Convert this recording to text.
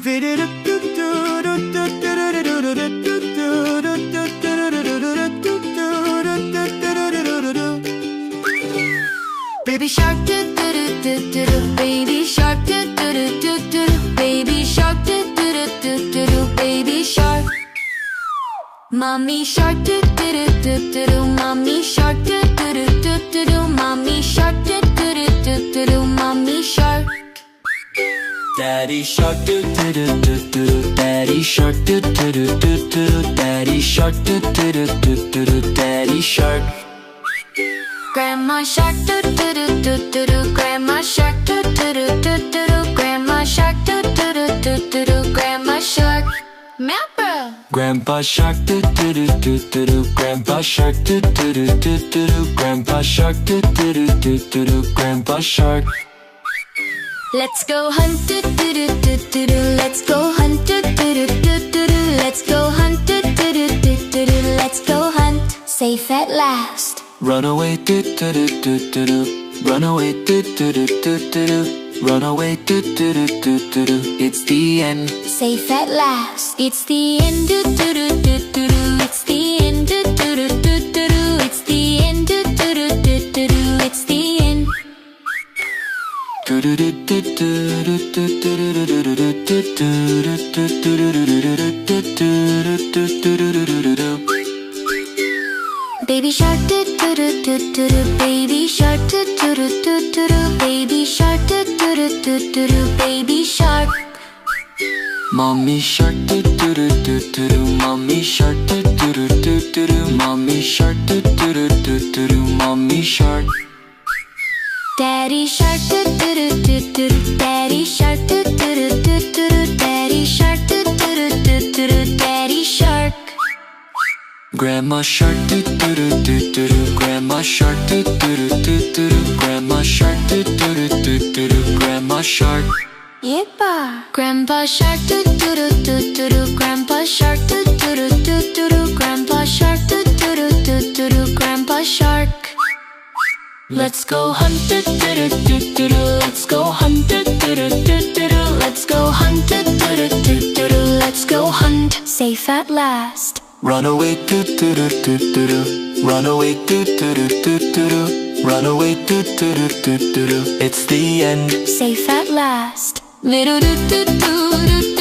Baby shark do do do do do do. Baby shark do do do do do do. Baby shark do do do do do do. Baby shark. Mommy shark do do do do do do. Mommy shark do do do do do do. Mommy shark do do do do do do. Mommy shark. Daddy shark do do do do do do. Daddy shark do do do do do do. Daddy shark do do do do do do. Daddy shark. Grandma shark do do do do do do. Grandma shark do do do do do do. Grandma shark do do do do do do. Grandma shark. Meow. Grandpa shark do do do do do do. Grandpa shark do do do do do do. Grandpa shark do do do do do do. Grandpa shark. Let's go hunt do do do do do do. Let's go hunt do do do do do do. Let's go hunt do do do do do do. Let's go hunt. Safe at last. Run away do do do do do do. Run away do do do do do do. Run away do do do do do do. It's the end. Safe at last. It's the end do do do do do do. It's the end do do do do do do. It's the end do do do do do do. It's the end. Do do do do do do do do do do do do. Baby shark do do do do do do. Baby shark do do do do do do. Baby shark do do do do do do. Baby shark. Mommy shark do do do do do do. Mommy shark do do do do do do. Mommy shark do do do do do do. Mommy shark. Daddy shark do do do do do do. Daddy shark do do do do do do. Daddy shark do do do do do do. Daddy shark. Grandma shark do do do do do do. Grandma shark do do do do do do. Grandma shark do do do do do do. Grandma shark. Yippa. Grandpa shark do do do do do do. Grandpa shark do do do do do do. Grandpa shark do do do do do do. Grandpa shark. Let's go hunt do do do do do. Let's go hunt do do do do do. Let's go hunt do do do do do. Let's go hunt. Safe at last. Run away do do do do do do. Run away do do do do do do. Run away do do do do do do. It's the end. Safe at last. Do do do do do do.